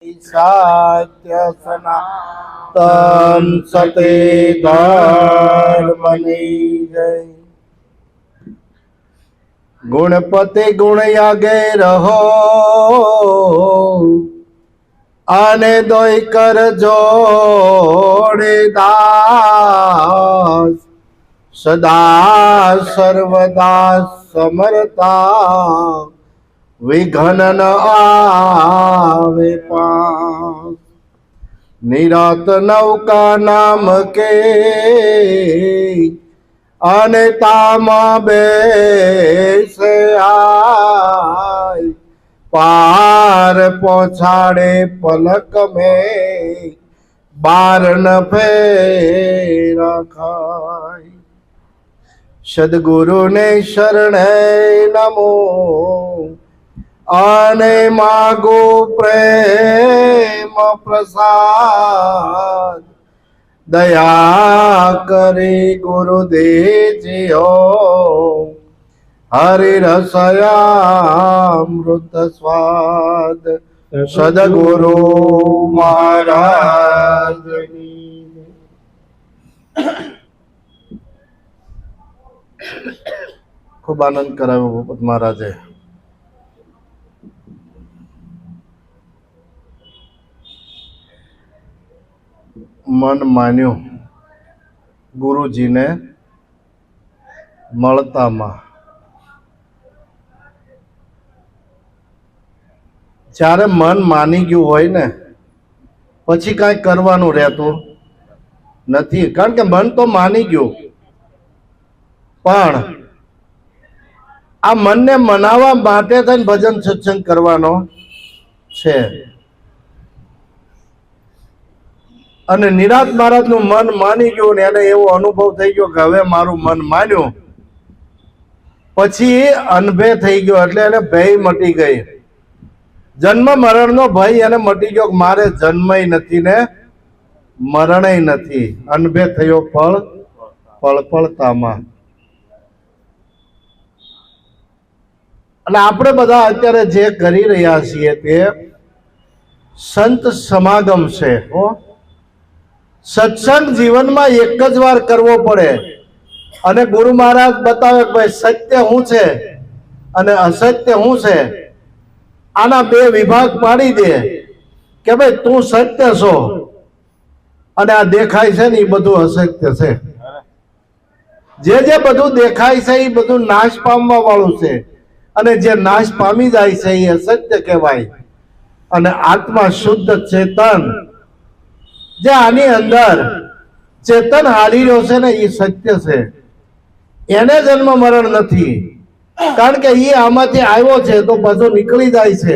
सत्य सनातन सते धर्मनी जय। गुणपति गुण आगे रहो आने दोई कर जोड़े दास सदा सर्वदा समरता विघन न आवे पास। निरात नौका नाम के अनेतामा बेसे आय पार पहुंचाड़े पलक में बार न फेरा खाय। सदगुरु ने शरणे नमो आने मागो प्रेम प्रसाद दया करे गुरुदेव जी हो हरि रसयामृत स्वाद सदगुरु महाराज। खूब आनंद कराव्यो भूपत महाराजे। मन मान्यो गुरुजी ने મળતામાં। જ્યારે મન માની ગયું હોય ને પછી કાંઈ કરવાનું રહેતું નથી, કારણ કે મન તો માની ગયું, પણ આ મનને મનાવવા માટે થઈને ભજન સત્સંગ કરવાનો છે। અને નિરાત મહારાજનું મન માની ગયું ને એને એવો અનુભવ થઈ ગયો કે હવે મારું મન માન્યું, પછી અનભે થઈ ગયો, એટલે એને ભય મટી ગઈ। જન્મ મરણનો ભય એને મટી ગયો, મારે જન્મય નથી ને મરણય નથી, અનભે થયો ફળ ફળફળતામાં। એટલે આપણે બધા અત્યારે જે કરી રહ્યા છીએ તે સંત સમાગમ છે। સત્સંગ જીવનમાં એક જ વાર કરવો પડે, અને ગુરુ મહારાજ બતાવે કે ભાઈ સત્ય શું છે અને અસત્ય શું છે, આના બે વિભાગ પાડી દે કે ભાઈ તું સત્ય છો અને આ દેખાય છે ને એ બધું અસત્ય છે। જે બધું દેખાય છે એ બધું નાશ પામવા વાળું છે, અને જે નાશ પામી જાય છે એ અસત્ય કહેવાય। અને આત્મા શુદ્ધ ચેતન જે આની અંદર ચેતન હાલી રહ્યો છે ને એ સત્ય છે, એને જન્મ મરણ નથી, કારણ કે એ આમાંથી આવ્યો છે તો બધું નીકળી જાય છે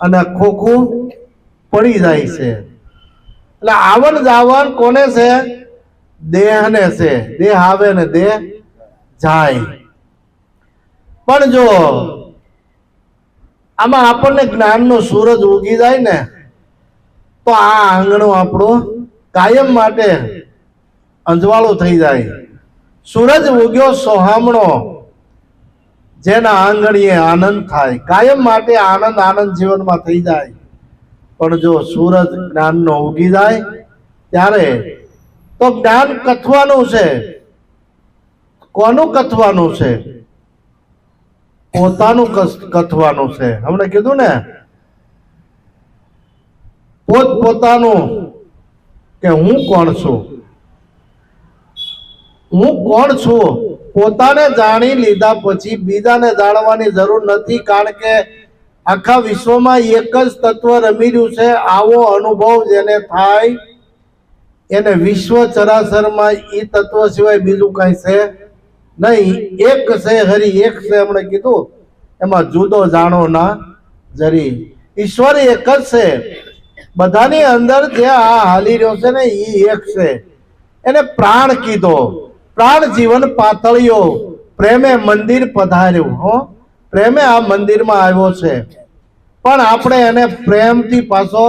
અને ખોખું પડી જાય છે। એટલે આવન જાવન કોને છે? દેહને છે। દેહ આવે ને દેહ જાય। પણ જો આમાં આપણને જ્ઞાનનો સૂરજ ઉગી જાય ને તો આ આંગણું આપણું કાયમ માટે અંજવાળું થઈ જાય। સૂરજ ઉગ્યો સોહામણો જેના આંગણીએ આનંદ થાય, કાયમ માટે આનંદ આનંદ જીવનમાં થઈ જાય। પણ જો સૂરજ જ્ઞાનનો ઉગી જાય ત્યારે તો જ્ઞાન કથવાનું છે। કોનું કથવાનું છે? પોતાનું કથવાનું છે। હમણાં કીધું ને પોતાનું કે હું કોણ છું, હું કોણ છું પોતાને જાણી લીધા પછી બીજાને જાણવાની જરૂર નથી, કારણ કે આખા વિશ્વમાં એક જ તત્વ રમી રહ્યું છે। આવો અનુભવ જેને થાય એને વિશ્વ ચરાચરમાં એ તત્વ સિવાય બીજું કઈ છે નહીં। એક છે હરી, એક છે હમણાં કીધું, એમાં જુદો જાણો ના જરી। ઈશ્વર એક જ છે, બધાની અંદર જે આ હાલી રહ્યો છે ને એ એક છે। એને પ્રાણ કીધો, પ્રાણ જીવન પાતળિયો, પ્રેમે મંદિર પધાર્યું। પ્રેમે આ મંદિરમાં આવ્યો છે, પણ આપણે એને પ્રેમથી પાછો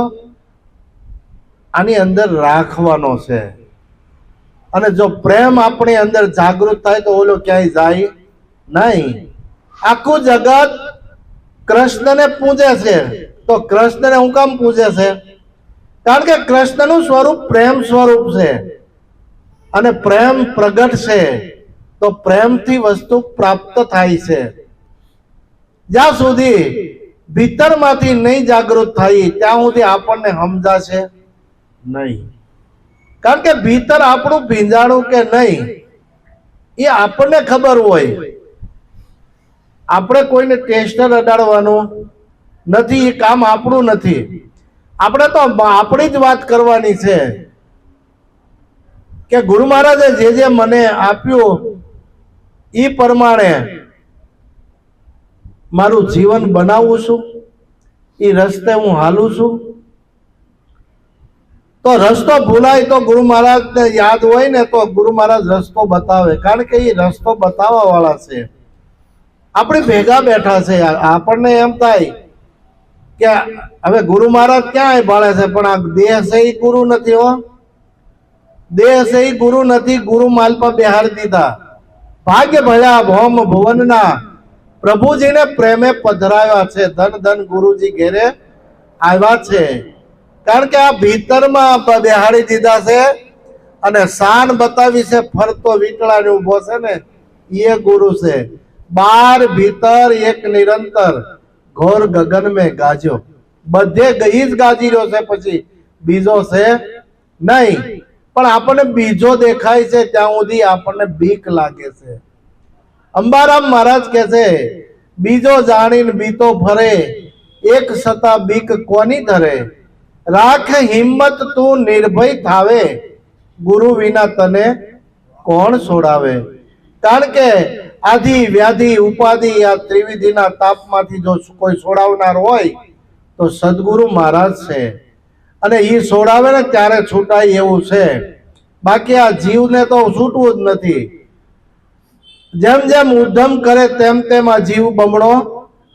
આની અંદર રાખવાનો છે। અને જો પ્રેમ આપણી અંદર જાગૃત થાય તો ઓલો ક્યાંય જાય નહીં। આખું જગત કૃષ્ણને પૂજે છે, તો કૃષ્ણને હું કામ પૂજે છે? કારણ કે કૃષ્ણનું સ્વરૂપ પ્રેમ સ્વરૂપ છે અને પ્રેમ પ્રગટ છે તો પ્રેમથી વસ્તુ પ્રાપ્ત થાય છે. જ્યાં સુધી ભીતરમાંથી નહીં જાગૃત થાય ત્યાં સુધી આપણને સમજાશે નહીં. કારણ કે ભીતર આપણું ભીંજાણું કે નહીં એ આપણને ખબર હોય. આપણે કોઈને ટેસ્ટર અડાડવાનું નથી, એ કામ આપણું નથી. આપણે તો આપણી જ વાત કરવાની છે કે ગુરુ મહારાજે જે મને આપ્યું એ પ્રમાણે મારું જીવન બનાવું છું, એ રસ્તે હું હાલું છું. તો રસ્તો ભૂલાય તો ગુરુ મહારાજને યાદ હોય ને તો ગુરુ મહારાજ રસ્તો બતાવે. કારણ કે એ રસ્તો બતાવવા વાળા છે, આપણે ભેગા બેઠા છે. આપણને એમ થાય કે હવે ગુરુ મહારાજ ક્યાં ભાળે છે, પણ આ દેહ છે એ ગુરુ નથી. હો, દેહ છે એ ગુરુ નથી. ગુરુ માલપા બેહાડી દીધા. ભાગ્ય ભળ્યા ભોમ ભુવનના પ્રભુજીને પ્રેમે પધરાવ્યા છે. ધન ધન ગુરુજી ઘેરે આવ્યા છે. કારણ કે આ ભીતરમાં બેહાડી દીધા છે અને શાન બતાવી છે. ફરતો વીટળાને ઉભો છે ને એ ગુરુ છે. બાર ભીતર એક નિરંતર ઘોર ગગન મેં ગાજો. બધે ગઈ જ ગાજી રહ્યો છે, પછી બીજો છે નહીં. પણ આપણને બીજો દેખાય છે ત્યાં સુધી આપણને બીક લાગે છે. અંબારામ મહારાજ કહે છે, બીજો જાણીને બીતો ફરે, એક સતા બીક કોની ધરે. રાખ હિંમત તું નિર્ભય થાવે, ગુરુ વિના તને કોણ છોડાવે. કારણ કે આધિ વ્યાધિ ઉપાધિ આ ત્રિવિધિના તાપમાંથી જો કોઈ છોડાવનાર હોય તો સદગુરુ મહારાજ છે. અને એ છોડાવે ને ત્યારે છૂટાય એવું છે. બાકી આ જીવને તો છૂટવું જ નથી. જેમ જેમ ઉદ્ધમ કરે તેમ તેમ આ જીવ બમણો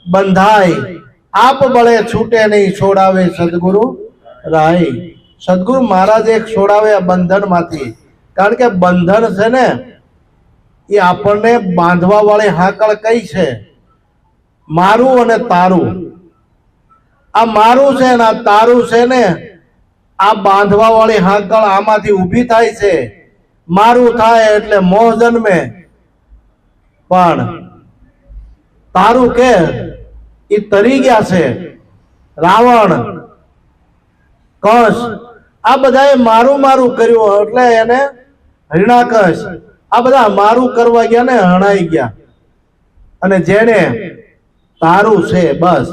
બંધાય. આપ બળે છૂટે નહીં, છોડાવે સદગુરુ રાય. સદગુરુ મહારાજ એક છોડાવે આ બંધન માંથી. કારણ કે બંધન છે ને એ આપણને બાંધવા વાળી હાકળ કઈ છે? મારું અને તારું. આ મારું છે ને આ તારું છે ને, આ બાંધવા વાળી હાકળ આમાંથી ઊભી થાય છે. મારું થાય એટલે મોહ જન્મે, પણ તારું કે એ તરી ગયા છે. રાવણ, કંસ, આ બધાએ મારું મારું કર્યું એટલે એને હિરણાકશ, આ બધા મારું કરવા ગયા ને હણાઈ ગયા. અને જેને તારું છે બસ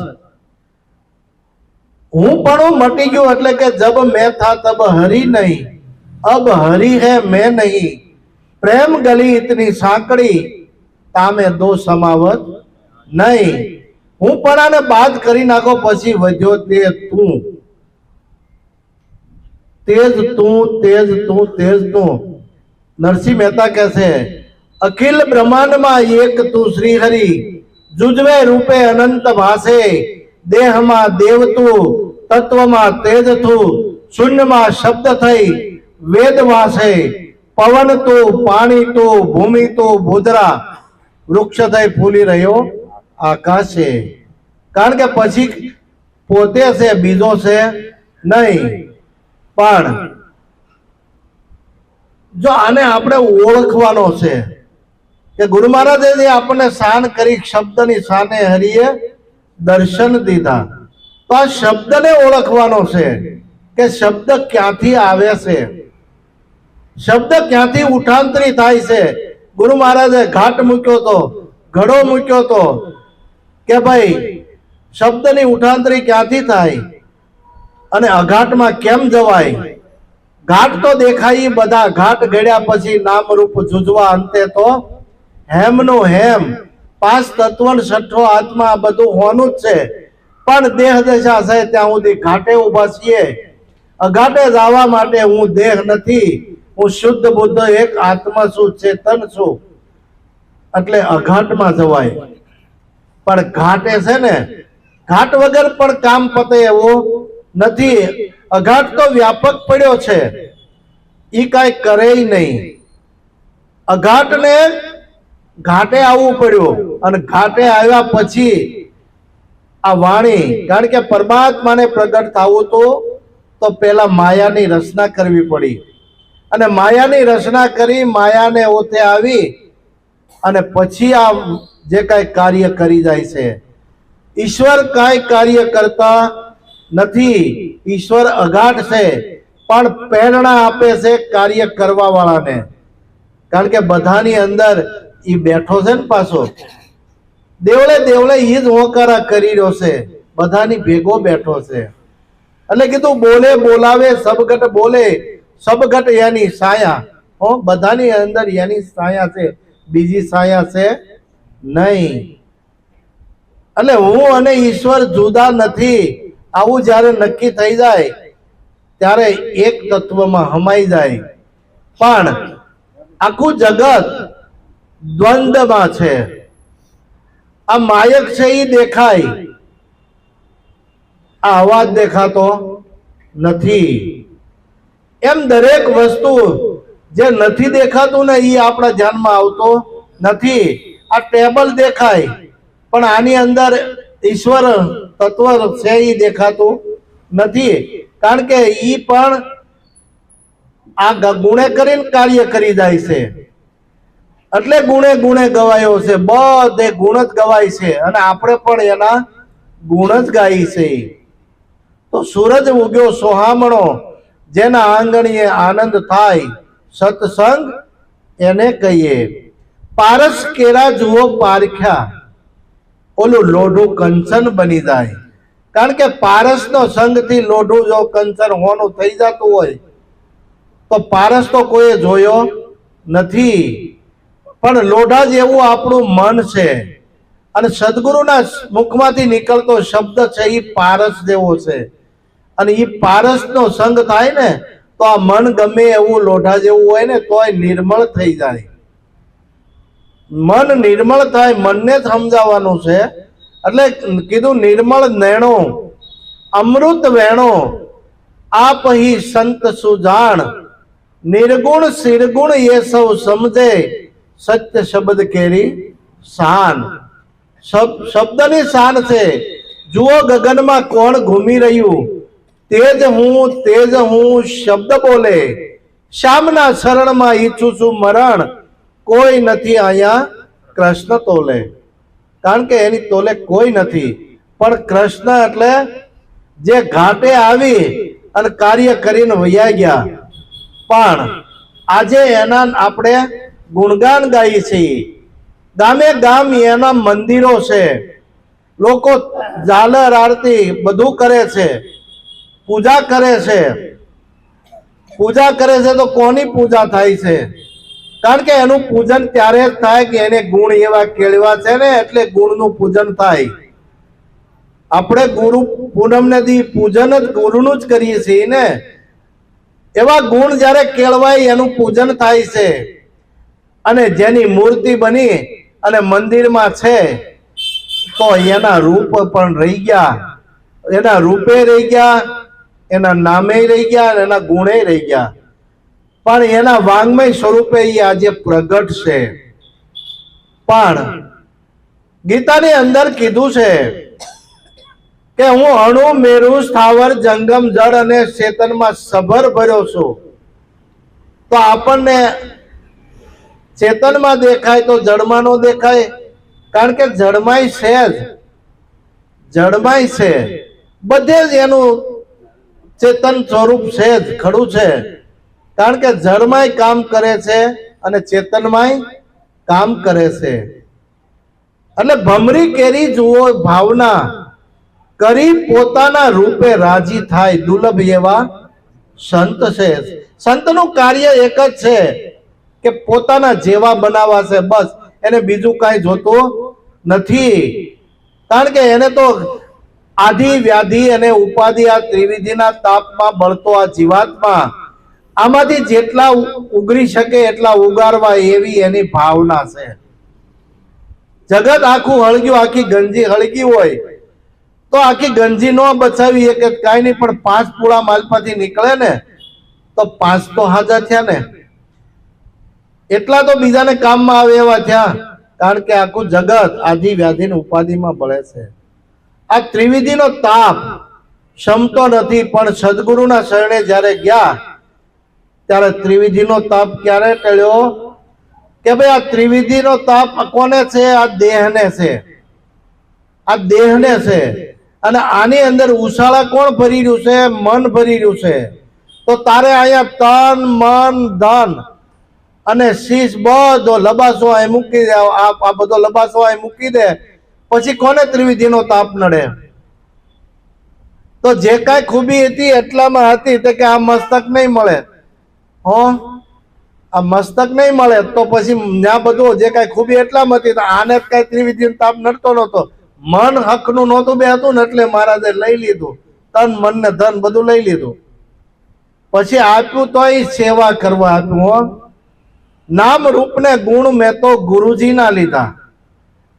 હું પણ મટી ગયું. એટલે કે જબ મેં થા તબ હરી નહીં, અબ હરી હૈ મેં નહીં. પ્રેમ ગલી ઇતની સાંકડી, તામે દો સમાવત નહીં. હું પણ આને બાદ કરી નાખો પછી વધ્યો તે તું. તેજ તું, તેજ તું, તેજ તું. નરસિંહ મહેતા કહે છે, અખિલ બ્રહ્માંડમાં એક તું શ્રી હરિ, જુજવે રૂપે અનંત ભાસે. દેહમાં દેવ તું, તત્વમાં તેજ તું, શૂન્યમાં શબ્દ થઈ વેદ વાસે. પવન તું, પાણી તું, ભૂમિ તું, ભૂદરા, વૃક્ષ થઈ ફૂલી રહ્યો આકાશે. કારણ કે પછી પોતે છે, બીજો છે નહીં. પણ જો આને આપણે ઓળખવાનો છે કે ગુરુ મહારાજે જે આપણને શાન કરી, શબ્દની શાને હરિએ દર્શન દીધા, તો આ શબ્દને ઓળખવાનો છે કે શબ્દ ક્યાંથી આવે છે, શબ્દ ક્યાંથી ઉઠાંતરી થાય છે. ગુરુ મહારાજે ઘાટ મૂક્યો તો, ઘડો મૂક્યો તો કે ભાઈ શબ્દની ઉઠાંતરી ક્યાંથી થાય અને અઘાટમાં કેમ જવાય. ઘાટ તો દેખાય બધા, ઘાટ ઘડ્યા પછી નામ રૂપ જુજવા અંતે તો હેમનો હેમ. પાંચ તત્વ છઠ્ઠો આત્મા બધું હોનું જ છે. પણ દેહ દશા છે ત્યાં સુધી ઘાટે ઉભા છીએ. અઘાટે જવા માટે હું દેહ નથી, હું શુદ્ધ બુદ્ધ એક આત્મા છું, ચેતન છું. એટલે અઘાટમાં જવાય. પણ ઘાટે છે ને, ઘાટ વગર પણ કામ પતે એવું નથી. અઘાટ તો વ્યાપક પડ્યો છે, ઈ કાંઈ કરે નહીં. અઘાટને ઘાટે આવવું પડ્યું અને ઘાટે આવ્યા પછી આ વાણી, કારણ કે પરમાત્માને પ્રગટ થવું તો પેલા માયાની રચના કરવી પડી, અને માયાની રચના કરી, માયાને ઓથે આવી અને પછી આ જે કાંઈ કાર્ય કરી જાય છે. ઈશ્વર કાંઈ કાર્ય કરતા નથી, ઈશ્વર અગાઢ છે, પણ પ્રેરણા આપે છે કાર્ય કરવા વાળાને. કારણ કે બધાની અંદર ઈ બેઠો છે ને, પાછો દેવળે દેવળે ઈ જ હોકારા કરી રહ્યો છે, બધાની ભેગો બેઠો છે. એટલે કીધું બોલે બોલાવે સબગટ બોલે, સબગટ યાની સાયા. બધાની અંદર યાની સાયા છે, બીજી સાયા છે નહીં. એટલે હું અને ઈશ્વર જુદા નથી, આવું જ્યારે નક્કી થઈ જાય ત્યારે એક તત્વમાં હમાઈ જાય. પણ આખું જગત દ્વંદ્વમાં છે. આ માયક છે એ દેખાય, આ અવાજ દેખાતો નથી. એમ દરેક વસ્તુ જે નથી દેખાતું ને એ આપણા ધ્યાનમાં આવતો નથી. આ ટેબલ દેખાય પણ આની અંદર ઈશ્વર તત્વ છે એ દેખાતું નથી, કારણ કે ઈ પણ આ ગુણે કરીને કાર્ય કરી જાય છે. એટલે ગુણે ગુણે ગવાયો છે, બધે ગુણ જ ગવાય છે, અને આપણે પણ એના ગુણ જ ગાઈ છે. તો સૂરજ ઉગ્યો સોહામણો, જેના આંગણીએ આનંદ થાય, સત્સંગ એને કહીએ. પારસ કેરા જુઓ પારખ્યા, ઓલું લોઢું કંચન બની જાય. કારણ કે પારસનો સંગથી લોઢું જો કંચન હોનું થઈ જતું હોય તો પારસ તો કોઈ જોયો નથી. પણ લોઢા જેવું આપણું મન છે, અને સદગુરુના મુખમાંથી નીકળતો શબ્દ છે એ પારસ જેવો છે. અને એ પારસનો સંગ થાય ને તો આ મન ગમે એવું લોઢા જેવું હોય ને તોય નિર્મળ થઈ જાય. મન નિર્મળ થાય, મનને જ સમજાવવાનું છે. એટલે કીધું નિર્મળ નેણો અમૃત વેણો, આપ હી સંત સુજાણ, નિર્ગુણ શિરગુણ એ સૌ સમજે, સત્ય શબ્દ કેરી શાન. શબ્દની શાન છે. જુઓ ગગનમાં કોણ ઘૂમી રહ્યું, તેજ હું શબ્દ બોલે, શ્યામના શરણમાં ઈચ્છું છું મરણ, કોઈ નથી અહીંયા કૃષ્ણ તોલે. કારણ કે એની તોલે કોઈ નથી, પણ કૃષ્ણ એટલે જે ઘાટે આવી અને કાર્ય કરીને વયા ગયા. પણ આજે એના આપણે ગુણગાન ગાઈએ છીએ. ગામે ગામ એના મંદિરો છે, લોકો ઝાલર આરતી બધું કરે છે, પૂજા કરે છે. પૂજા કરે છે તો કોની પૂજા થાય છે? કારણ કે એનું પૂજન ત્યારે જ થાય કે એને ગુણ એવા કેળવા છે ને, એટલે ગુણનું પૂજન થાય. આપણે ગુરુ પૂનમને દી પૂજન જ ગુરુનું જ કરીએ છીએ ને. એવા ગુણ જ્યારે કેળવાય એનું પૂજન થાય છે. અને જેની મૂર્તિ બની અને મંદિરમાં છે તો એના રૂપ પણ રહી ગયા, એના રૂપે રહી ગયા, એના નામે રહી ગયા, અને એના ગુણે રહી ગયા. પણ એના વાંગમય સ્વરૂપે એ આજે પ્રગટ છે. પણ ગીતાની અંદર કીધું છે કે હું અણુ મેરુ સ્થાવર જંગમ જળ અને ચેતનમાં સભર ભર્યો છું. તો આપણને ચેતનમાં દેખાય તો જળમાં નો દેખાય, કારણ કે જળમાય છે જ, જળમાય છે. બધે જ એનું ચેતન સ્વરૂપ છે જ, ખરું છે. કારણ કે જળમાય કામ કરે છે અને ચેતનમાંય કામ કરે છે. એટલે ભમરી કેરી જુઓ ભાવના, કરી પોતાના રૂપે રાજી થાય, દુર્લભ એવા સંત છે. સંતનું કાર્ય એક જ છે કે પોતાના જેવા બનાવવા છે, બસ. એને બીજું કાંઈ જોતું નથી. કારણ કે એને તો આધિ વ્યાધિ અને ઉપાધિ આ ત્રિવિધિના તાપમાં બળતો આ જીવાત્મા, આમાંથી જેટલા ઉગરી શકે એટલા ઉગારવા એવી એની ભાવના છે. જગત આખું હળગ્યું, આખી ગંજી હળગી હોય તો આખી ગંજી ન બચાવી એક કાંઈ નહીં, પણ 5 પૂળા માલપાથી નીકળે ને તો 5 તો હાજા થયા ને. એટલા તો બીજાને કામમાં આવે એવા થયા. કારણ કે આખું જગત આધિ વ્યાધિ ઉપાધિમાં બળે છે. આ ત્રિવિધિનો તાપ ક્ષમતો નથી, પણ સદગુરુના શરણે જ્યારે ગયા ત્યારે ત્રિવિધિનો તાપ ક્યારે ટળ્યો કે ભાઈ આ ત્રિવિધિનો તાપ કોને છે? આ દેહને છે, આ દેહને છે. અને આની અંદર ઉછાળા કોણ ભરી રહ્યું છે? મન ભરી રહ્યું છે. તો તારે અહીંયા તન મન ધન અને શીશ બધો લબાસો અહીં મૂકી દે. આ બધો લબાસો અહીં મૂકી દે, પછી કોને ત્રિવિધિનો તાપ નડે? તો જે કાંઈ ખૂબી હતી એટલામાં હતી તે કે આ મસ્તક નહીં મળે, આ મસ્તક નહીં મળે તો પછી ત્યાં બધું જે કાંઈ ખૂબી એટલામાં હતી, તો આને જ કાંઈ ત્રિવિધિનો તાપ નડતો નહોતો. મન હકનું નહોતું બે હતું ને એટલે મહારાજે લઈ લીધું, તન મન ને ધન બધું લઈ લીધું. પછી આપ્યું તો એ સેવા કરવા આપ્યું. નામ રૂપ ને ગુણ મેં તો ગુરુજીના લીધા.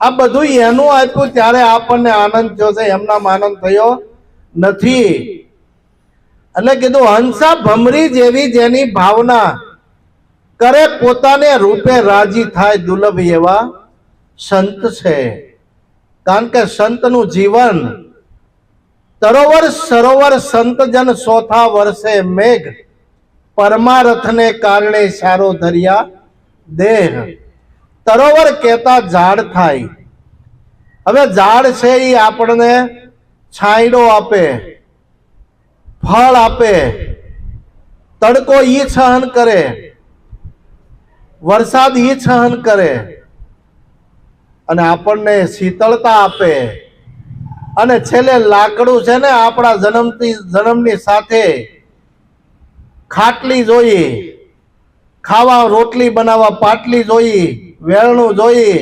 આ બધું એનું આપ્યું ત્યારે આપણને આનંદ થયો છે, એમનામ આનંદ થયો નથી. એટલે કીધું હંસા ભમરી જેવી જેની ભાવના કરે પોતાને રૂપે રાજી થાય દુર્લભ એવા સંત છે. કારણ કે સંતનું જીવન તરોવર સરોવર સંતજન ચોથા વર્ષે મેઘ પરમારથને કારણે સારો ધર્યા દેહ. તરોવર કહેતા ઝાડ થાય. હવે ઝાડ છે એ આપણને છાંયડો આપે, ફળ આપે, તડકો ઈ સહન કરે, વરસાદ ઈ સહન કરે અને આપણને શીતળતા આપે. અને છેલ્લે લાકડું છે ને, આપણા જન્મની સાથે ખાટલી જોઈએ, ખાવા રોટલી બનાવવા પાટલી જોઈએ, વેલણું જોઈએ,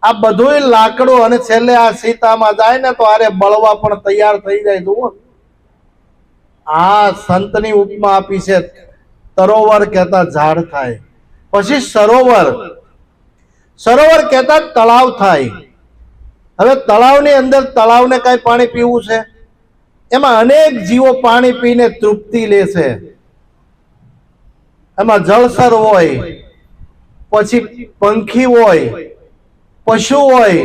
આ બધું લાકડું. અને છેલ્લે આ સીતામાં જાય ને તો આરે બળવા પણ તૈયાર થઈ જાય. જુઓ, આ સંતની ઉપમા આપી છે. તરોવર કહેતા ઝાડ થાય, પછી સરોવર, સરોવર કહેતા તળાવ થાય. હવે તળાવની અંદર તળાવને કઈ પાણી પીવું છે? એમાં અનેક જીવો પાણી પીને તૃપ્તિ લે છે. એમાં જળસર હોય, પછી પંખી હોય, પશુ હોય,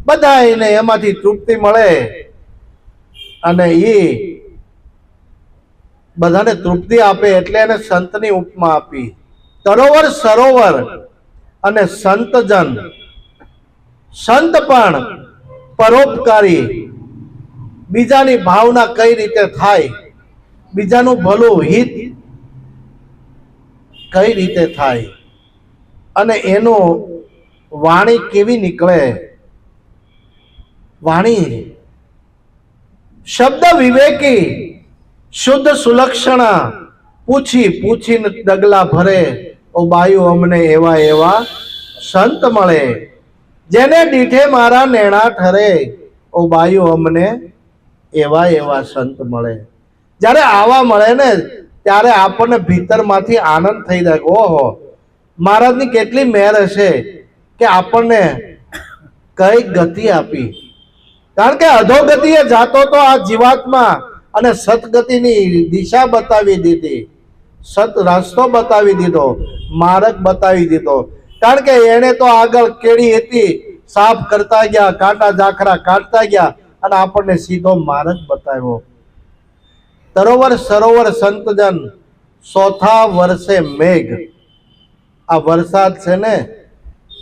બધા એને એમાંથી તૃપ્તિ મળે અને એ બધાને તૃપ્તિ આપે. એટલે એને સંતની ઉપમા આપી. તરોવર સરોવર અને સંતજન. સંત પણ પરોપકારી, બીજાની ભાવના કઈ રીતે થાય, બીજાનું ભલું હિત કઈ રીતે થાય અને એનું વાણી કેવી નીકળે. વાણી શબ્દ વિવેકી શુદ્ધ સુલક્ષણા, પૂછી પૂછીને ડગલા ભરે. ઓ બાયુ અમને એવા એવા સંત મળે, જેને દીઠે મારા નેણા ઠરે. ઓ બાયુ અમને એવા એવા સંત મળે. જ્યારે આવા મળે ને ત્યારે આપણને ભીતરમાંથી આનંદ થઈ જાય. ઓહો, મહારાજની કેટલી મહેર હશે કે આપણને કઈ ગતિ આપી. કારણ કે અધોગતિએ જાતો તો આ જીવાત્મા અને સતગતિની દિશા બતાવી દીધી, સત રસ્તો બતાવી દીધો, માર્ગ બતાવી દીધો. કારણ કે એને તો આગળ કેડી હતી, સાફ કરતા ગયા, કાંટા ઝાખરા કાઢતા ગયા અને આપણને સીધો માર્ગ બતાવ્યો. તરોવર સરોવર સંતજન ચોથા વર્ષે મેઘ. આ વરસાદ છે ને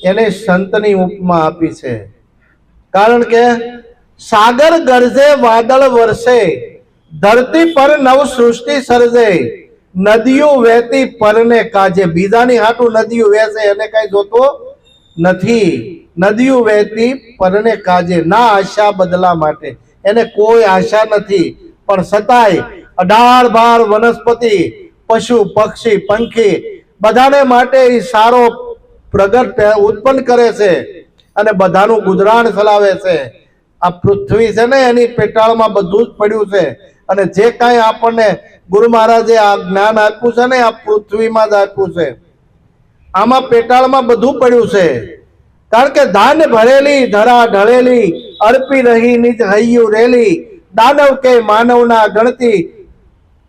એને સંતની ઉપમા આપી છે. કારણ કે સાગર ગરજે વાદળ વરસે, ધરતી પર નવ સૃષ્ટિ સર્જે, નદીઓ વહેતી પરને કાજે. બીજાની હાટું નદીઓ વહેશે એને કઈ જોતો નથી. નદીઓ વહેતી પરને કાજે, ના આશા બદલા માટે, એને કોઈ આશા નથી. પણ છતાંય 18 વનસ્પતિ, પશુ પક્ષી પંખી બધાને માટે એ સારો પ્રગટ ઉત્પન્ન કરે છે અને બધાનું ગુજરાન ચલાવે છે. આ પૃથ્વી છે ને એની પેટાળમાં બધું જ પડ્યું છે. અને જે કાંઈ આપણને ગુરુ મહારાજે આ જ્ઞાન આપ્યું છે ને આ પૃથ્વીમાં જ આપ્યું છે. આમાં પેટાળમાં બધું પડ્યું છે. કારણ કે ધાન ભરેલી ધરા ઢળેલી, અર્પી રહી નિજ હૈયું રેલી. દાનવ કે માનવના ગણતી,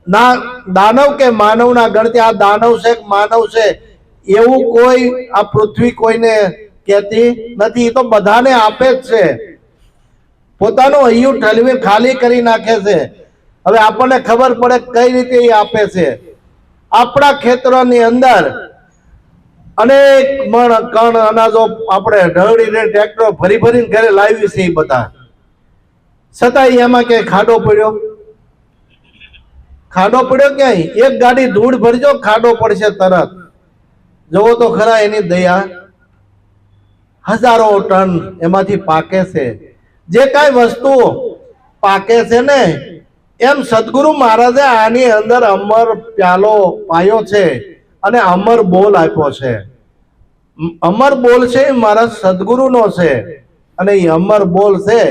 ના દાનવ કે માનવના ગણતી. આ દાનવ છે કે માનવ છે એવું કોઈ આ પૃથ્વી કોઈને કહેતી નથી. તો બધાને આપે જ છે. પોતાનું હૈયું ઠલવી ખાલી કરી નાખે છે. હવે આપણને ખબર પડે કઈ રીતે એ આપે છે. આપણા ખેતરોની અંદર અનેક મણ કણ અનાજો આપણે ઢળીને ટ્રેક્ટર ભરી ભરીને ઘરે લાવી છે. એ બધા છતાં એમાં ક્યાંય ખાડો પડ્યો? ખાડો પડ્યો ક્યાંય? એક ગાડી ધૂળ ભરજો, ખાડો પડશે તરત. જોવો તો ખરા એની દયા. હજારો ટન એમાંથી પાકે છે. જે કાંઈ વસ્તુ પાકે છે ને, એમ સદગુરુ મહારાજે આની અંદર અમર પ્યાલો પાયો છે અને અમર બોલ આપ્યો છે. અમર બોલ છે એ મારા સદગુરુનો છે અને એ અમર બોલ છે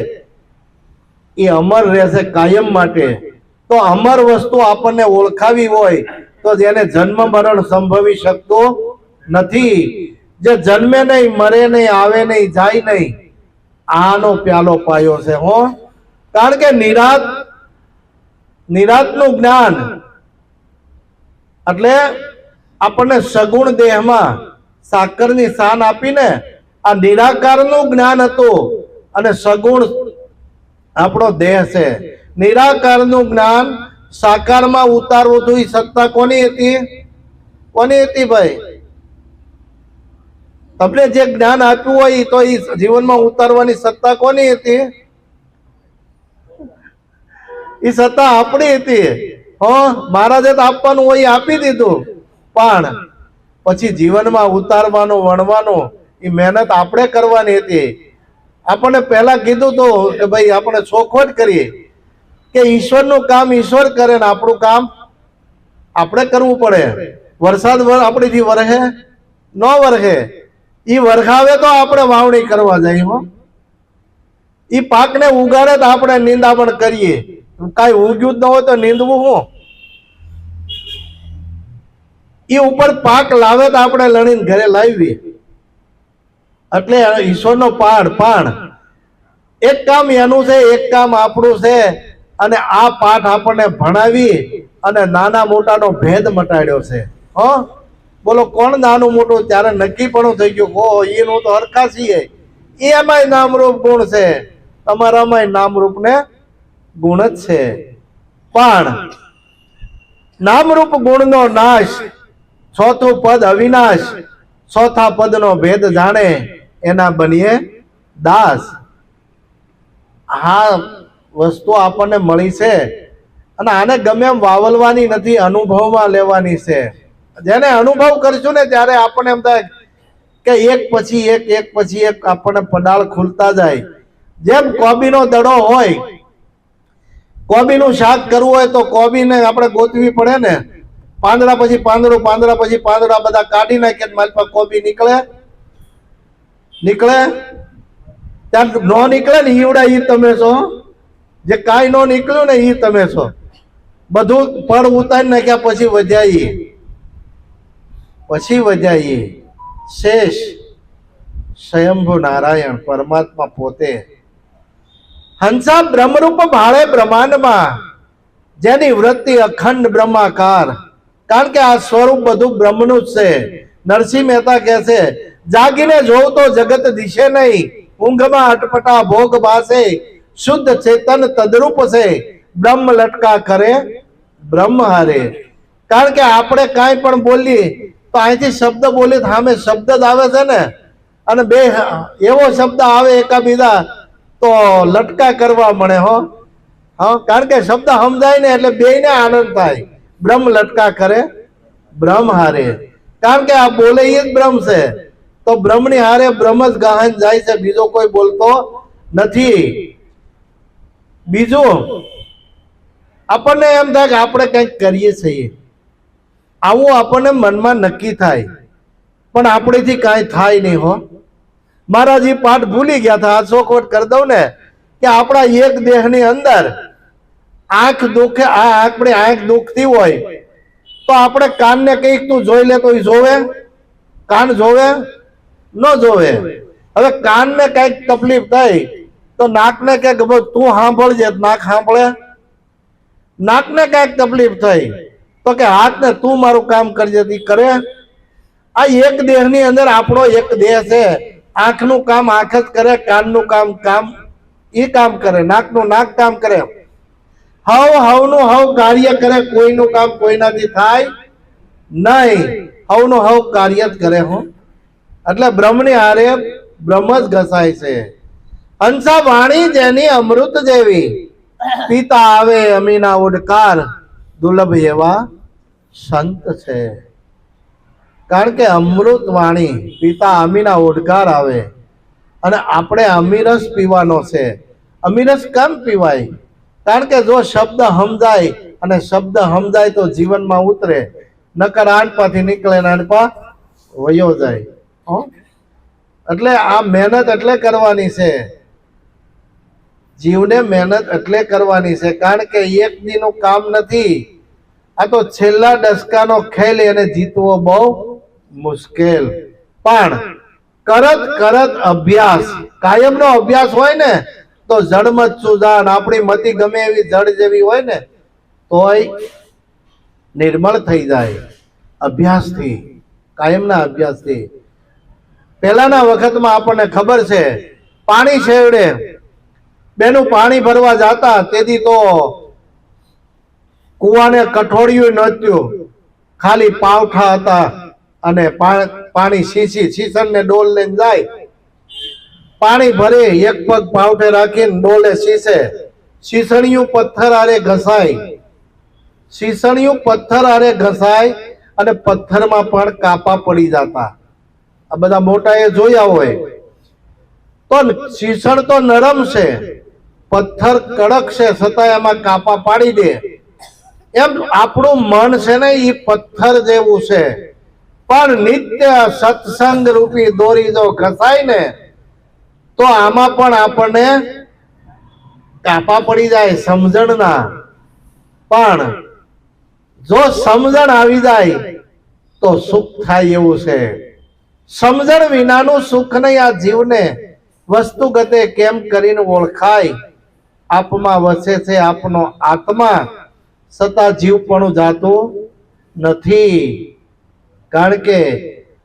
એ અમર રહેશે કાયમ માટે. તો અમર વસ્તુ આપણને ઓળખાવી હોય તો જેને જન્મ મરણ સંભવી શકતો નથી. જે જન્મે નહીં, મરે નહીં, આવે નહીં, જાય નહીં, આનો પ્યાલો પાયો છે. હો, કારણ કે નિરાતનું જ્ઞાન એટલે આપણને સગુણ દેહમાં સાકરની શાન આપીને આ નિરાકારનું જ્ઞાન હતું અને સગુણ આપણો દેહ છે. નિરાકારનું જ્ઞાન સાકારમાં ઉતારવું હતું એ સત્તા કોની હતી? કોની હતી ભાઈ? તમને જે જ્ઞાન આપ્યું હોય તો એ જીવનમાં ઉતારવાની સત્તા કોની હતી? એ સત્તા આપણી હતી. હો, મહારાજે તો આપવાનું હોય આપી દીધું, પણ પછી જીવનમાં ઉતારવાનું, વણવાનું એ મહેનત આપણે કરવાની હતી. આપણને પહેલા કીધું તો કે ભાઈ આપણે ચોખવટ કરીએ કે ઈશ્વરનું કામ ઈશ્વર કરે ને આપણું કામ આપણે કરવું પડે. વરસાદ આપણીથી વરહે ન વરહે, ઈ વરખાવે તો આપણે વાવણી કરવા જઈએ. હો, ઈ પાકને ઉગાડે તો આપણે નિંદામણ કરીએ. કાંઈ ઉગ્યું જ ન હોય તો નીંદવું હું? ઈ ઉપર પાક લાવે તો આપણે લણીને ઘરે લાવીએ. એટલે ઈશ્વરનો પણ એક કામ એનું છે, એક કામ આપણું છે. અને આ પાઠ આપણને ભણાવી અને નાના મોટાનો ભેદ મટાડ્યો છે. હો, બોલો કોણ નાનું મોટું? ત્યારે નક્કી પણ થઈ ગયું. હો, એનું તો હરખા છીએ. એમાંય નામરૂપ ગુણ છે, તમારામાંય નામરૂપ ને ગુણ જ છે. પણ નામરૂપ ગુણનો નાશ, ચોથું પદ અવિનાશ, ચોથા પદનો ભેદ જાણે એના બનીએ દાસ. આ વસ્તુ આપણને મળી છે અને આને ગમે એમ વાવલવાની નથી, અનુભવમાં લેવાની છે. જેને અનુભવ કરશું ને ત્યારે આપણને એમ થાય કે એક પછી એક, એક પછી એક આપણને પડાળ ખુલતા જાય. જેમ કોબીનો દડો હોય, કોબીનું શાક કરવું હોય તો કોબીને આપણે ગોતવી પડે ને. પાંદડા પછી પાંદડું, પાંદડા પછી પાંદડા બધા કાઢી નાખે, મારી પાસે કોબી નીકળે? ત્યાં નો નીકળે ને ઈવડા ઈ તમે છો. જે કાંઈ નો નીકળ્યું ને ઈ તમે છો. બધું પડ ઉતારી નાખ્યા પછી વધ્યા શેષ સ્વયંભુ નારાયણ પરમાત્મા પોતે. હંસા બ્રહ્મરૂપ ભાળે બ્રહ્માંડમાં, જેની વૃત્તિ અખંડ બ્રહ્માકાર. કારણ કે આ સ્વરૂપ બધું બ્રહ્મનું જ છે. નરસિંહ મહેતા કહે છે, જાગીને જોઉં તો જગત દિશે નહીં, ઊંઘમાં અટપટા ભોગ ભાસે, શુદ્ધ ચેતન તદરૂપ છે, બ્રહ્મ લટકા કરે બ્રહ્મ હારે. કારણ કે આપણે કાંઈ પણ બોલીએ તો અહીંથી શબ્દ બોલી સામે શબ્દ જ આવે છે ને, અને બે એવો શબ્દ આવે એકાબીજા તો લટકા કરવા મળે. હો, હા, કારણ કે શબ્દ સમજાય ને એટલે બેયને આનંદ થાય. બ્રહ્મ લટકા કરે બ્રહ્મ હારે. કારણ કે આ બોલે એ જ બ્રહ્મ છે, તો બ્રહ્મની હારે બ્રહ્મ જ ગહાન જાય છે, બીજો કોઈ બોલતો નથી. બીજું આપણને એમ થાય કે આપણે કંઈક કરીએ છીએ, આવું આપણને મનમાં નક્કી થાય, પણ આપણેથી કાંઈ થાય નહીં. હો, મહારાજ એ પાઠ ભૂલી ગયા હતા. આ ચોખવટ કરી દઉં ને કે આપણા એક દેહની અંદર આંખ દુખે, આપણી આંખ દુખતી હોય તો આપણે કાનને કઈક તું જોઈ લે તો એ જોવે? કાન જોવે? ન જોવે. હવે કાનને કઈક તકલીફ થાય તો નાકને કે તું સાંભળજે, નાક સાંભળે? નાકને કઈક તકલીફ થઈ તો કે હાથને તું મારું કામ કરજે, કરે? આ એક દેહની અંદર આપણો એક દેહ છે. આંખનું કામ આંખ જ કરે, કાનનું કામ એ કામ કરે, નાકનું નાક કામ કરે, હવનું હવ કાર્ય કરે, કોઈનું કામ કોઈનાથી થાય નહીં, હવનું હવ કાર્ય જ કરે. હું એટલે બ્રહ્મની હારે બ્રહ્મ જ ઘસાય છે. હંસા વાણી જેની અમૃત જેવી, પિતા આવે અમીના ઉડકાર, દુર્લભ એવા સંત છે. કારણ કે અમૃત વાણી, પિતા અમીના ઉડકાર આવે, અને આપણે અમીરસ પીવાનો છે. અમીરસ કેમ પીવાય? કારણ કે જો શબ્દ સમજાય, અને શબ્દ સમજાય તો જીવનમાં ઉતરે, નકર આંટપાથી નીકળે ને આંટપા વયો જાય. એટલે આ મહેનત એટલે કરવાની છે, જીવને મહેનત એટલે કરવાની છે. કારણ કે એક દીનું કામ નથી, આ તો છેલ્લા દશકાનો ખેલ, એને જીતવો બહુ મુશ્કેલ. પણ કરત કરત અભ્યાસ, કાયમનો અભ્યાસ હોય ને તો જડમત સુજાન, આપણી મતિ ગમે એવી જડ જેવી હોય ને તોય નિર્મળ થઈ જાય અભ્યાસથી, કાયમના અભ્યાસથી. પહેલાના વખતમાં આપણને ખબર છે, પાણી છેવડે બેનું પાણી ભરવા જાતા, તેથી તો કુવાને કઠોળિયું નહોતું, ખાલી પાવઠા હતા, અને પાણી શીશણ ને ડોલ લઈને જાય, પાણી ભરે, એક પગ પાવઠે રાખીને ડોલે શીશે, શીસણિયું પથ્થર આરે ઘસાય, શીસણિયું પથ્થર આરે ઘસાય, અને પથ્થરમાં પણ કાપા પડી જતા. આ બધા મોટા એ જોયા હોય. તો શીસણ તો નરમ છે, પથ્થર કડક છે, છતાં એમાં કાપા પાડી દે. એમ આપણું મન છે ને એ પથ્થર જેવું છે, પણ નિત્ય સત્સંગ રૂપી દોરી જો ઘસાય ને તો આમાં પણ આપણને કાપા પડી જાય સમજણના. પણ જો સમજણ આવી જાય તો સુખ થાય એવું છે. સમજણ વિનાનું સુખ નહીં. આ જીવને વસ્તુગતે કેમ કરીને ઓળખાય? આપમાં વસે છે આપનો આત્મા, છતાં જીવપણું જાતું નથી. કારણ કે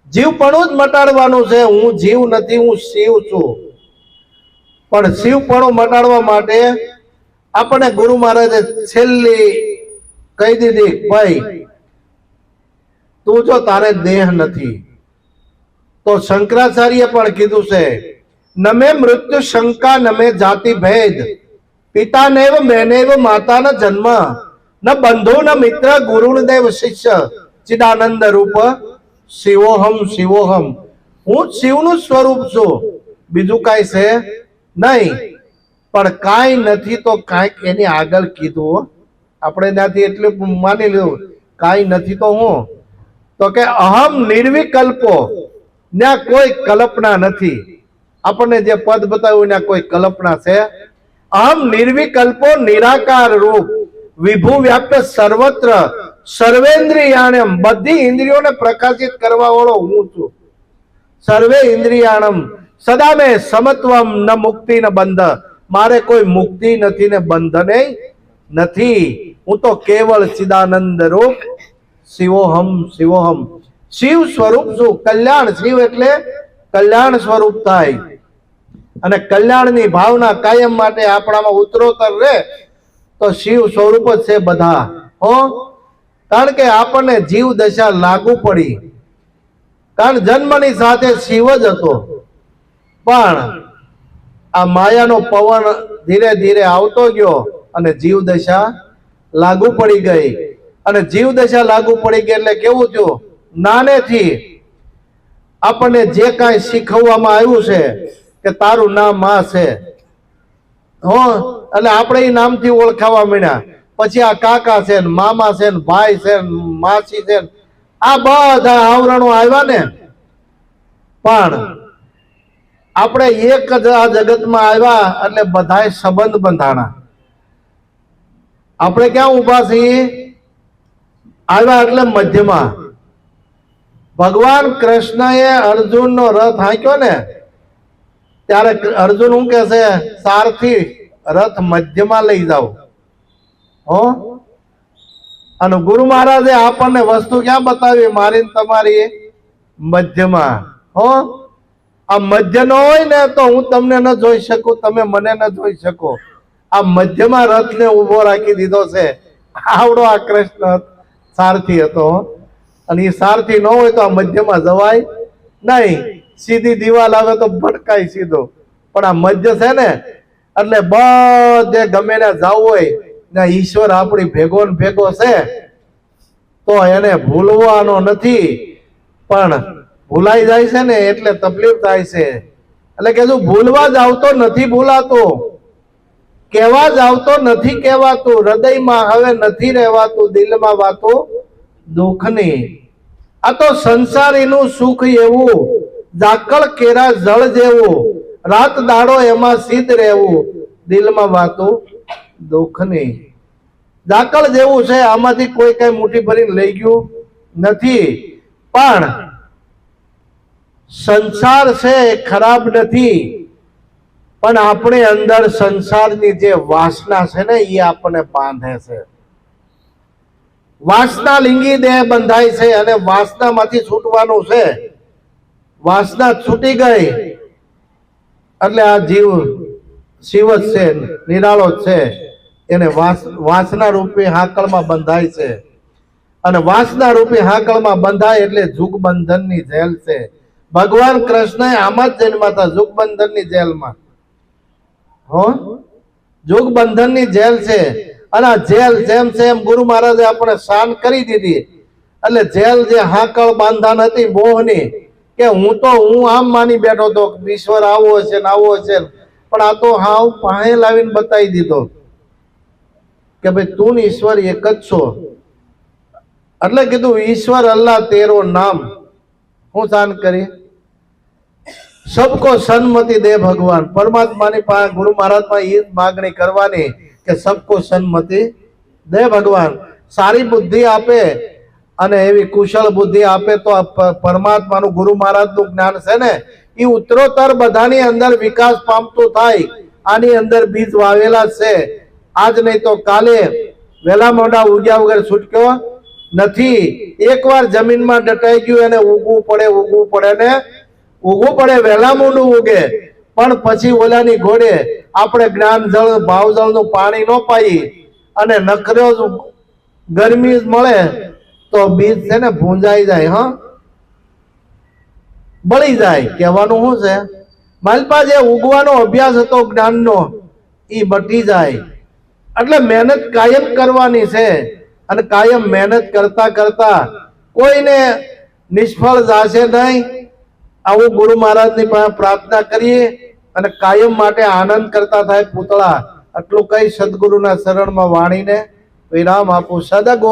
જીવપણું જ મટાડવાનું છે. હું જીવ નથી, હું શિવ છું. પણ શિવપણું મટાડવા માટે આપણે ગુરુ મહારાજે છેલ્લી કહી દીધી, ભાઈ તું જો તારે દેહ નથી, તો શંકરાચાર્ય પણ કીધું છે, નમે મૃત્યુ શંકા નમે જાતિ ભેદ, પિતા નેવ મેનેવ માતા ન જન્મ, ન બંધુ ન મિત્ર ગુરુ દેવ શિષ્ય, ચિદાનંદ રૂપ શિવોહમ શિવોહમ. હું શિવનું સ્વરૂપ છું, બીજું કાંઈ છે નહીં. પણ કાંઈ નથી તો કાંઈક એની આગળ કીધું. આપણે ત્યાંથી એટલું માની લીધું, કાંઈ નથી તો હું, તો કે અહમ નિર્વિકલ્પો, ત્યાં કોઈ કલ્પના નથી. આપણને જે પદ બતાવ્યું ત્યાં કોઈ કલ્પના છે? અહમ નિર્વિકલ્પો નિરાકાર રૂપ, વિભુ વ્યાપ્ય સર્વત્ર, સર્વેન્દ્રિયાણમ, બધી ઇન્દ્રિયોને પ્રકાશિત કરવા વાળો હું છું. સર્વે ઇન્દ્રિયાણમ સદા મેં સમત્વમ, ન મુક્તિ ન બંધ, મારે કોઈ મુક્તિ નથી ને બંધને નથી. હું તો કેવળ ચિદાનંદ રૂપ શિવોહમ શિવોહમ, શિવ સ્વરૂપ છું. કલ્યાણ, શિવ એટલે કલ્યાણ સ્વરૂપ થાય. અને કલ્યાણની ભાવના કાયમ માટે આપણામાં ઉત્તરોત્તર રહે તો શિવ સ્વરૂપ જ છે બધા. કારણ કે આપણને જીવ દશા લાગુ પડી, કારણ જન્મની સાથે શિવ જ હતો, પણ આ માયાનો પવન ધીરે ધીરે આવતો ગયો અને જીવ દશા લાગુ પડી ગઈ. અને જીવ દશા લાગુ પડી ગઈ એટલે કેવું થયું? નાનેથી આપણને જે કાંઈ શીખવવામાં આવ્યું છે કે તારું નામ આ છે, એટલે આપણે એ નામથી ઓળખાવા માંડ્યા. પછી આ કાકા છે ને મામા છે ને ભાઈ છે ને માસી છે ને આ બધા આવરણો આવ્યા ને. પણ આપણે એક જ આ જગતમાં આવ્યા એટલે બધાય સંબંધ બંધાણા. આપણે ક્યાં ઉભા છીએ? આવ્યા એટલે મધ્યમાં. ભગવાન કૃષ્ણએ અર્જુનનો રથ હાંક્યો ને ત્યારે અર્જુન શું કે છે? સારથી રથ મધ્યમાં લઈ જાઓ. અને ગુરુ મહારાજે આપણને વસ્તુ ક્યાં બતાવી? મારી તમારી મધ્યમાં. આ મધ્ય ન હોય ને તો હું તમને ન જોઈ શકું, તમે મને ન જોઈ શકો. આ મધ્યમાં રથને ઉભો રાખી દીધો છે. આવડો આ કૃષ્ણ સારથી હતો, અને એ સારથી ન હોય તો આ મધ્યમાં જવાય નહીં. સીધી દિવાલ આવે તો ભટકાય સીધો, પણ આ મધ્ય છે ને એટલે બધે ગમે ને જવું હોય ને ઈશ્વર આપણી ભેગો ને ભેગો છે તો એને ભૂલવાનો નથી. પણ ભૂલાઈ જાય છે ને એટલે તકલીફ થાય છે. એટલે કે જો ભૂલવા જ આવતો નથી ભૂલાતો, કહેવા જ આવતો નથી કહેવાતું, હૃદયમાં હવે નથી રહેવાતું, દિલમાં વાતો દુઃખની. આ તો સંસારીનું સુખ એવું, ઝાકળ કેરા જળ જેવું, રાત દાડો એમાં સિદ્ધ રહેવું, દિલમાં વાતો દુઃખની. ઝાકળ જેવું છે, આમાંથી કોઈ કઈ મુઠ્ઠી ભરીને લઈ ગયું નથી. પણ સંસાર છે ખરાબ નથી, પણ આપણે અંદર સંસારની જે વાસના છે ને એ આપણને બાંધે છે. વાસના લિંગી દેહ બંધાય છે અને વાસનામાંથી છૂટવાનું છે. વાસના છૂટી ગઈ એટલે આ જીવ શિવ જ છે, નિરાળો જ છે, એને વાસના રૂપી હાકળમાં બંધાય છે. અને વાસના રૂપી હાકળમાં બંધાય એટલે જુગબંધનની જેલ છે. ભગવાન કૃષ્ણ આમાં જ જન્મા હતા, જુગબંધનની જેલમાં. હો, જુગબંધનની જેલ છે. અને આ જેલ જેમ છે એમ ગુરુ મહારાજે આપણે શાન કરી દીધી. એટલે જેલ જે હાકળ બાંધાન હતી મોહની, કે હું આમ માની બેઠો હતો ઈશ્વર આવો છે ને આવો છે, પણ આ તો હાવ પાસે લાવીને બતાવી દીધો કે ભાઈ તું ને ઈશ્વર એક જ છો. એટલે કીધું ઈશ્વર અલ્લાહ તેરો નામ. હું શાન કરી સબકો સન્મતિ દે ભગવાન. પરમાત્માની પાસે ગુરુ મહારાજ પાસે એ જ માગણી કરવાની કે સબકો સન્મતિ દે ભગવાન. સારી બુદ્ધિ આપે અને એવી કુશળ બુદ્ધિ આપે તો પરમાત્માનું ગુરુ મહારાજનું જ્ઞાન છે ને એ ઉત્તરોત્તર બધાની અંદર વિકાસ પામતું થાય. આની અંદર બીજ વાવેલા છે, આજ નહીં તો કાલે વેલા મોડા ઉગ્યા વગર છૂટક્યો નથી. એકવાર જમીનમાં દટાઈ ગયું એને ઉગવું પડે ને ઉગવું પડે, વહેલા મોડું ઉગે. પણ પછી ઓલાની ઘોડે આપણે જ્ઞાન જળ ભાવ જળનું પાણી ન પાઈ અને નખરો ગરમી મળે તો બીજ છે ને ભૂંજાઈ જાય, હા બળી જાય. કહેવાનું શું છે, માલપા જે ઉગવાનો અભ્યાસ હતો જ્ઞાનનો એ બટી જાય. એટલે મહેનત કાયમ કરવાની છે, અને કાયમ મહેનત કરતા કરતા કોઈને નિષ્ફળ જશે નહીં. આવું ગુરુ મહારાજની પાસે પ્રાર્થના કરીએ અને કાયમ માટે આનંદ કરતા થાય પૂતળા. આટલું કઈ સદગુરુના શરણમાં વાણીને વિરામ આપું. સદગો